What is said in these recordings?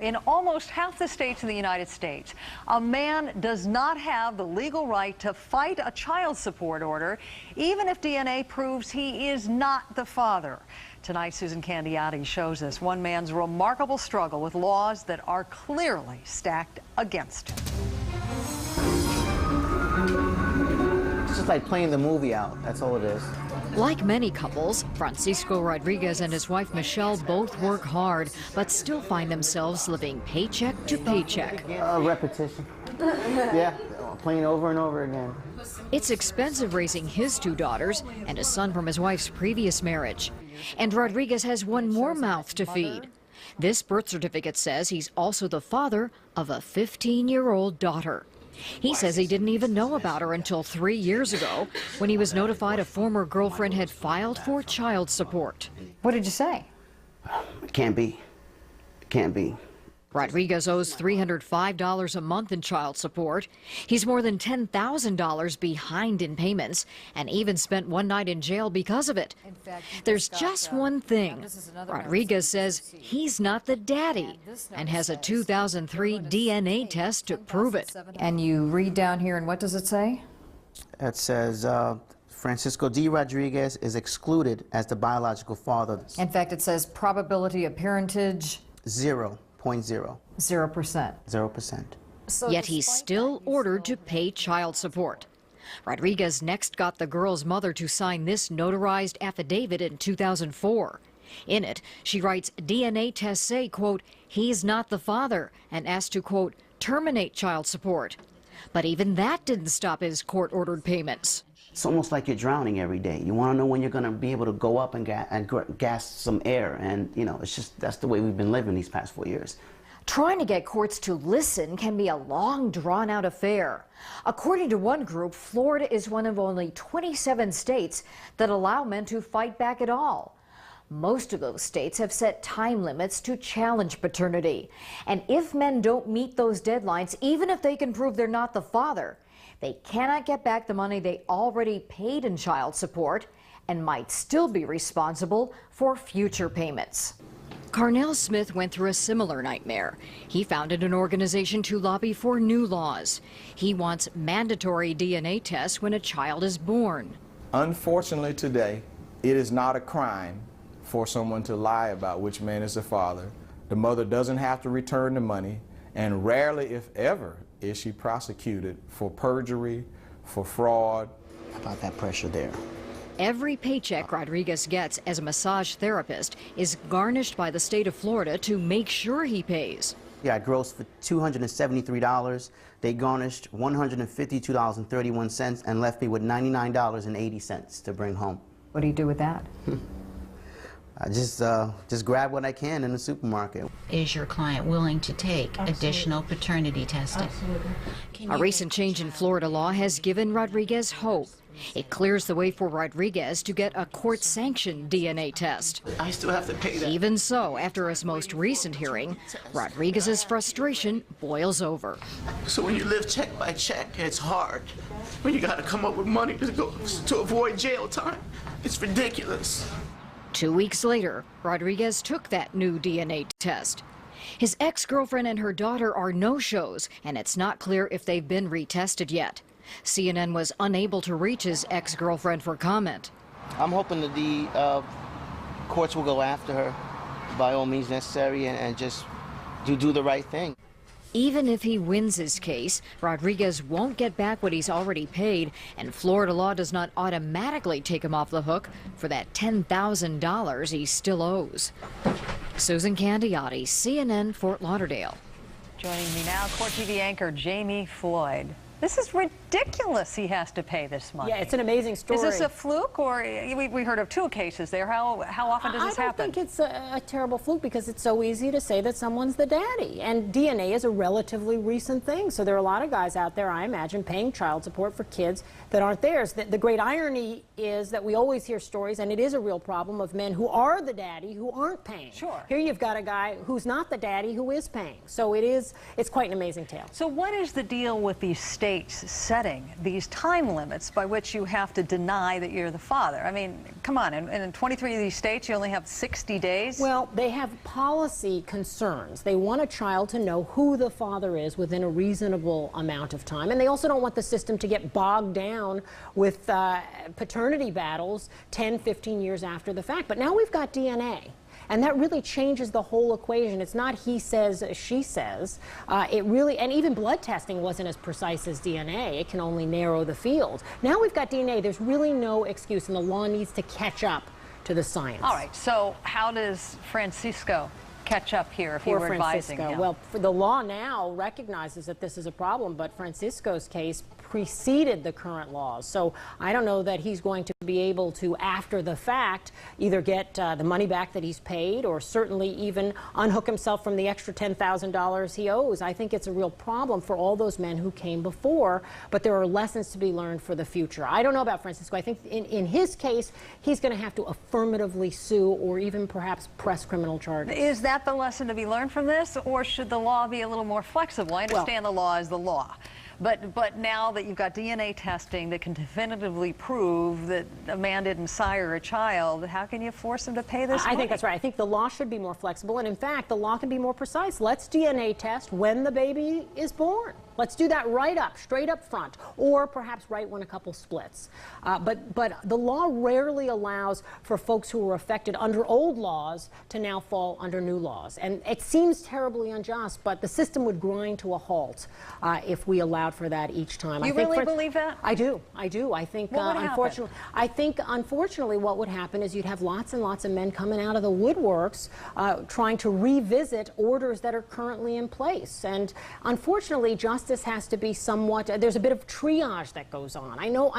In almost half the states in the United States, a man does not have the legal right to fight a child support order, even if DNA proves he is not the father. Tonight, Susan Candiotti shows us one man's remarkable struggle with laws that are clearly stacked against him. It's just like playing the movie out, that's all it is. Like many couples, Francisco Rodriguez and his wife Michelle both work hard, but still find themselves living paycheck to paycheck. Repetition. Yeah, playing over and over again. It's expensive raising his two daughters and a son from his wife's previous marriage. And Rodriguez has one more mouth to feed. This birth certificate says he's also the father of a 15-year-old daughter. He says he didn't even know about her until 3 years ago, when he was notified a former girlfriend had filed for child support. What did you say? It can't be. It can't be. Rodriguez owes $305 a month in child support. He's more than $10,000 behind in payments and even spent one night in jail because of it. There's just one thing. Rodriguez says he's not the daddy and has a 2003 DNA test to prove it. And you read down here, and what does it say? It says Francisco D. Rodriguez is excluded as the biological father. In fact, it says probability of parentage 0.0. 0%. 0%. Yet he's still ordered to pay child support. Rodriguez next got the girl's mother to sign this notarized affidavit in 2004. In it, she writes DNA tests say, quote, he's not the father, and asked to, quote, terminate child support. But even that didn't stop his court-ordered payments. It's almost like you're drowning every day. You want to know when you're going to be able to go up and gasp some air. And, you know, it's just, that's the way we've been living these past 4 years. Trying to get courts to listen can be a long, drawn-out affair. According to one group, Florida is one of only 27 states that allow men to fight back at all. Most of those states have set time limits to challenge paternity. And if men don't meet those deadlines, even if they can prove they're not the father, they cannot get back the money they already paid in child support and might still be responsible for future payments. Carnell Smith went through a similar nightmare. He founded an organization to lobby for new laws. He wants mandatory DNA tests when a child is born. Unfortunately today, it is not a crime for someone to lie about which man is the father. The mother doesn't have to return the money, and rarely, if ever, is she prosecuted for perjury, for fraud. How about that pressure there? Every paycheck Rodriguez gets as a massage therapist is garnished by the state of Florida to make sure he pays. Yeah, I grossed for $273. They garnished $152.31 and left me with $99.80 to bring home. What do you do with that? I just grab what I can in the supermarket. Is your client willing to take additional paternity testing? A recent change in Florida law has given Rodriguez hope. It clears the way for Rodriguez to get a court-sanctioned DNA test. I still have to pay that. Even so, after his most recent hearing, Rodriguez's frustration boils over. So when you live check by check, it's hard. When you got to come up with money to avoid jail time, it's ridiculous. 2 weeks later, Rodriguez took that new DNA test. His ex-girlfriend and her daughter are no-shows, and it's not clear if they've been retested yet. CNN was unable to reach his ex-girlfriend for comment. I'm hoping that the courts will go after her by all means necessary and just do the right thing. Even if he wins his case, Rodriguez won't get back what he's already paid, and Florida law does not automatically take him off the hook for that $10,000 he still owes. Susan Candiotti, CNN, Fort Lauderdale. Joining me now, Court TV anchor Jamie Floyd. This is ridiculous he has to pay this money. Yeah, it's an amazing story. Is this a fluke, or we heard of 2 cases there? How often does this happen? I don't think it's a terrible fluke because it's so easy to say that someone's the daddy. And DNA is a relatively recent thing. So there are a lot of guys out there, I imagine, paying child support for kids that aren't theirs. The great irony is that we always hear stories, and it is a real problem, of men who are the daddy who aren't paying. Sure. Here you've got a guy who's not the daddy who is paying. So it's quite an amazing tale. So what is the deal with these states setting setting these time limits by which you have to deny that you're the father. I mean, come on, and in 23 of these states, you only have 60 days? Well, they have policy concerns. They want a child to know who the father is within a reasonable amount of time, and they also don't want the system to get bogged down with paternity battles 10, 15 years after the fact. But now we've got DNA. And that really changes the whole equation. It's not he says, she says. It really, and even blood testing wasn't as precise as DNA. It can only narrow the field. Now we've got DNA. There's really no excuse, and the law needs to catch up to the science. All right, so how does Francisco catch up here if you were advising him? Well, the law now recognizes that this is a problem, but Francisco's case preceded the current laws. So I don't know that he's going to be able to, after the fact, either get the money back that he's paid or certainly even unhook himself from the extra $10,000 he owes. I think it's a real problem for all those men who came before, but there are lessons to be learned for the future. I don't know about Francisco. I think in his case, he's going to have to affirmatively sue or even perhaps press criminal charges. Is that the lesson to be learned from this, or should the law be a little more flexible? I understand the law is the law. But now that you've got DNA testing that can definitively prove that a man didn't sire a child, how can you force him to pay this money? I think that's right. I think the law should be more flexible, and in fact, the law can be more precise. Let's DNA test when the baby is born. Let's do that right up, straight up front, or perhaps right when a couple splits. But the law rarely allows for folks who were affected under old laws to now fall under new laws. And it seems terribly unjust, but the system would grind to a halt if we allowed for that each time. You really believe that? I do. I think, unfortunately, what would happen is you'd have lots and lots of men coming out of the woodworks trying to revisit orders that are currently in place. And unfortunately, justice has to be somewhat, there's a bit of triage that goes on. I know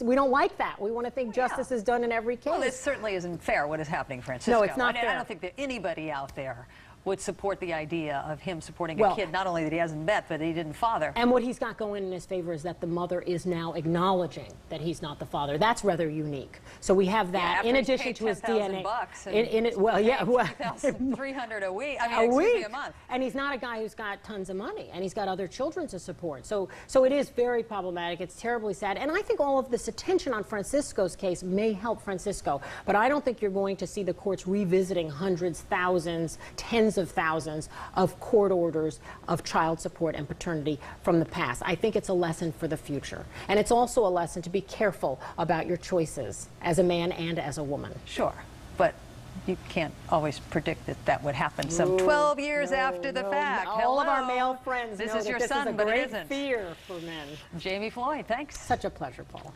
we don't like that. We want to think justice is done in every case. Well, this certainly isn't fair what is happening, Francisco. No, it's not fair. I don't think that anybody out there would support the idea of him supporting a kid, not only that he hasn't met, but he didn't father. And what he's got going in his favor is that the mother is now acknowledging that he's not the father. That's rather unique. So we have that in addition to his DNA. $300 a week. I mean, excuse me, a month. And he's not a guy who's got tons of money, and he's got other children to support. So it is very problematic. It's terribly sad. And I think all of this attention on Francisco's case may help Francisco, but I don't think you're going to see the courts revisiting hundreds, thousands, tens of thousands of court orders of child support and paternity from the past. I think it's a lesson for the future. And it's also a lesson to be careful about your choices as a man and as a woman. Sure, but you can't always predict that that would happen some 12 years after the fact. All of our male friends this know is that your this son, is a but it great isn't. fear for men. Jamie Floyd, thanks. Such a pleasure, Paula.